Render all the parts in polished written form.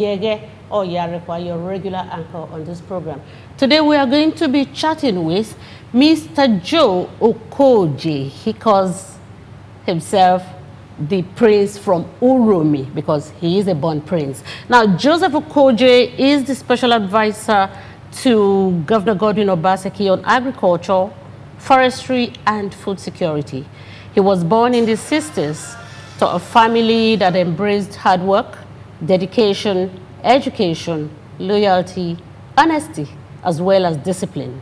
Yege or Yarekwa, your regular anchor on this program. Today we are going to be chatting with Mr. Joe Okojie. He calls himself the prince from Uromi because he is a born prince. Now, Joseph Okojie is the special advisor to Governor Godwin Obaseki on agriculture, forestry, and food security. He was born in the 60s to a family that embraced hard work, dedication, education, loyalty, honesty, as well as discipline.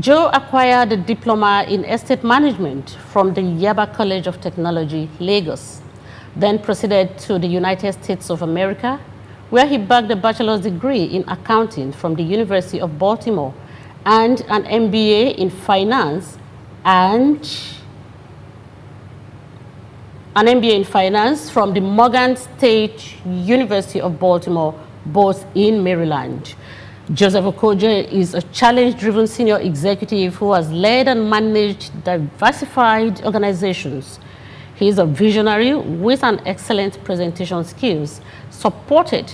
Joe acquired a diploma in estate management from the Yaba College of Technology, Lagos, then proceeded to the United States of America, where he bagged a bachelor's degree in accounting from the University of Baltimore and an MBA in finance from the Morgan State University of Baltimore, both in Maryland. Joseph Okojie is a challenge-driven senior executive who has led and managed diversified organizations. He is a visionary with an excellent presentation skills, supported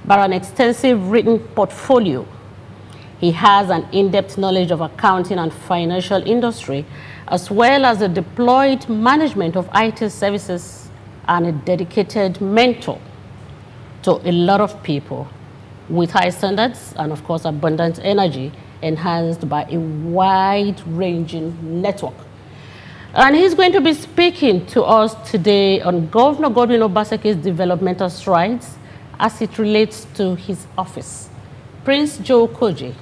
by an extensive written portfolio. He has an in-depth knowledge of accounting and financial industry, as well as the deployed management of IT services, and a dedicated mentor to a lot of people with high standards and, of course, abundant energy, enhanced by a wide-ranging network. And he's going to be speaking to us today on Governor Godwin Obaseki's developmental strides as it relates to his office. Prince Joe Okojie,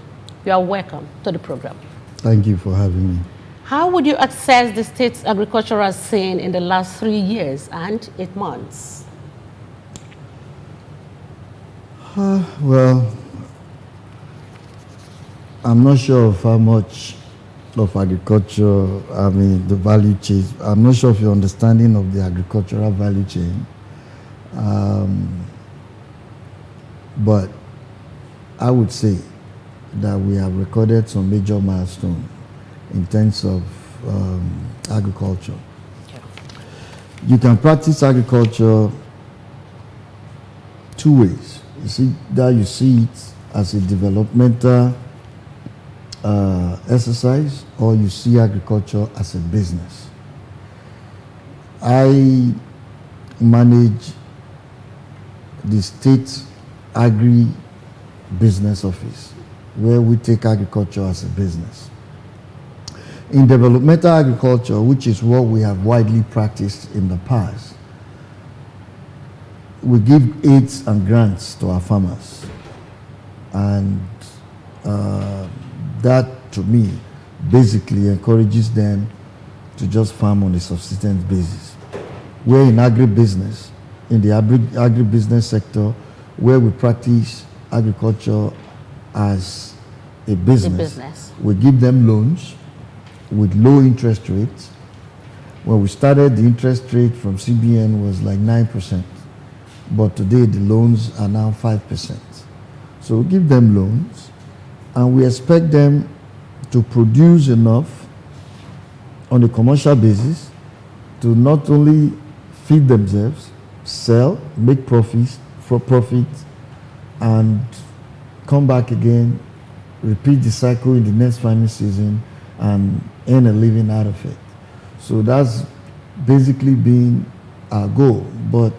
you are welcome to the program. Thank you for having me. How would you assess the state's agricultural scene in the last 3 years and 8 months? Well, I'm not sure of how much of agriculture, the value chain. I'm not sure of your understanding of the agricultural value chain. But I would say that we have recorded some major milestones in terms of agriculture. Yeah. You can practice agriculture two ways. You see it as a developmental exercise, or you see agriculture as a business. I manage the state agri-business office, where we take agriculture as a business. In developmental agriculture, which is what we have widely practiced in the past, we give aids and grants to our farmers. And that, to me, basically encourages them to just farm on a subsistence basis. We're in agribusiness, in the agribusiness sector, where we practice agriculture as a business. We give them loans with low interest rates. When we started, the interest rate from CBN was like 9%, but today the loans are now 5%. So we give them loans, and we expect them to produce enough on a commercial basis to not only feed themselves, sell, make profit, and come back again, repeat the cycle in the next farming season, and earn a living out of it. So that's basically been our goal. But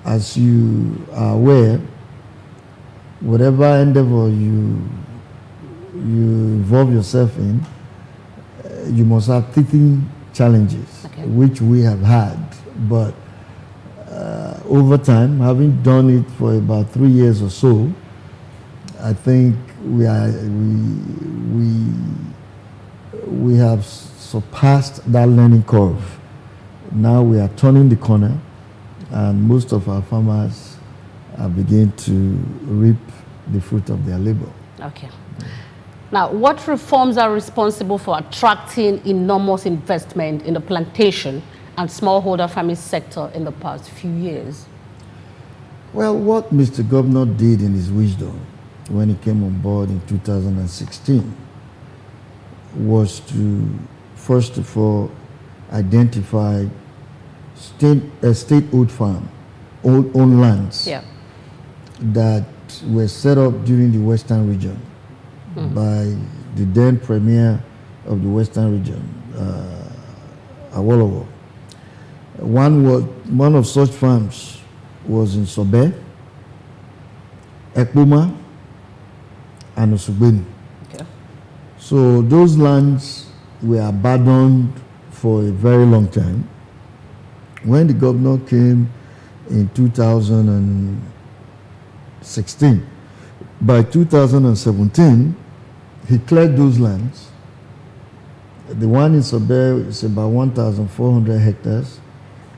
as you are aware, whatever endeavor you involve yourself in, you must have teething challenges, okay, which we have had. But over time, having done it for about 3 years or so, I think we have surpassed that learning curve. Now we are turning the corner, and most of our farmers are beginning to reap the fruit of their labor. Okay. Now, what reforms are responsible for attracting enormous investment in the plantation and smallholder farming sector in the past few years? Well, what Mr. Governor did in his wisdom when he came on board in 2016 was to, first of all, identify state-owned lands, yeah, that were set up during the Western region by the then Premier of the Western region, Awolowo. One of such farms was in Sobe, Ekpoma, and Osugbeni. Okay. So those lands were abandoned for a very long time. When the governor came in 2016, by 2017, he cleared those lands. The one in Sobe is about 1,400 hectares,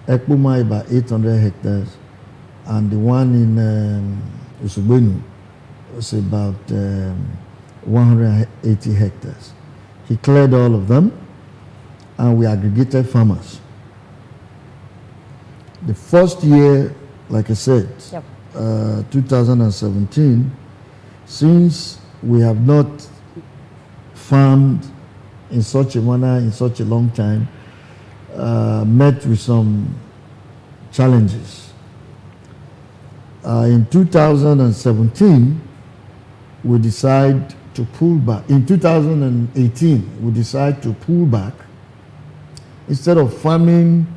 Ekpoma about 800 hectares, and the one in Osugbeni was about 180 hectares. He cleared all of them, and we aggregated farmers. The first year, like I said, 2017, since we have not farmed in such a manner in such a long time, met with some challenges. In 2017, we decided to pull back. In 2018, we decided to pull back. Instead of farming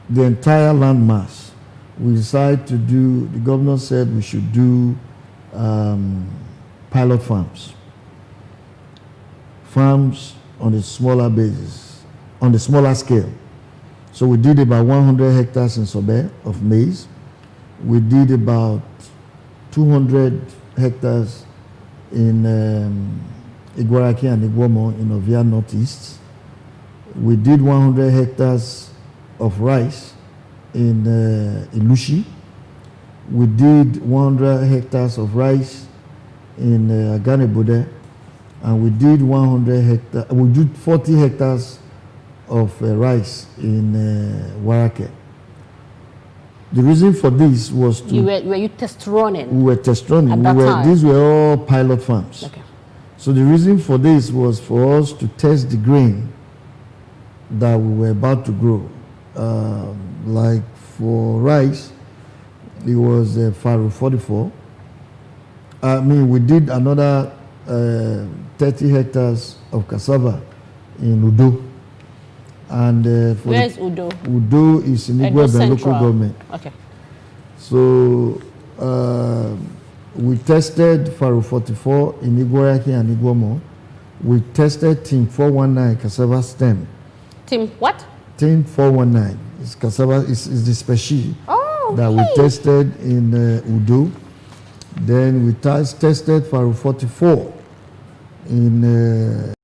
the entire land mass, we decided to do, the governor said we should do pilot farms. Farms on a smaller basis, on the smaller scale. So we did about 100 hectares in Sobe of maize. We did about 200 hectares in Igwaraki and Igwomo in Ovia Northeast. We did 100 hectares of rice in Ilushi. We did 100 hectares of rice in Aganebode, and we did 100 hectares. We did 40 hectares of rice in Warake. The reason for this was to... Were you test running? We were test running. At that time? These were all pilot farms. Okay. So the reason for this was for us to test the grain that we were about to grow. Like for rice, it was Faro 44. I mean, we did another 30 hectares of cassava in Udo. And where is Udo? Udo is in Igwebe local government. Okay. So we tested Faro 44 in Igwaraki and Igwomo. We tested Team 419 cassava stem. Team what? Team 419. It's cassava, is the species that we tested in Udo. Then we tested Faro 44 in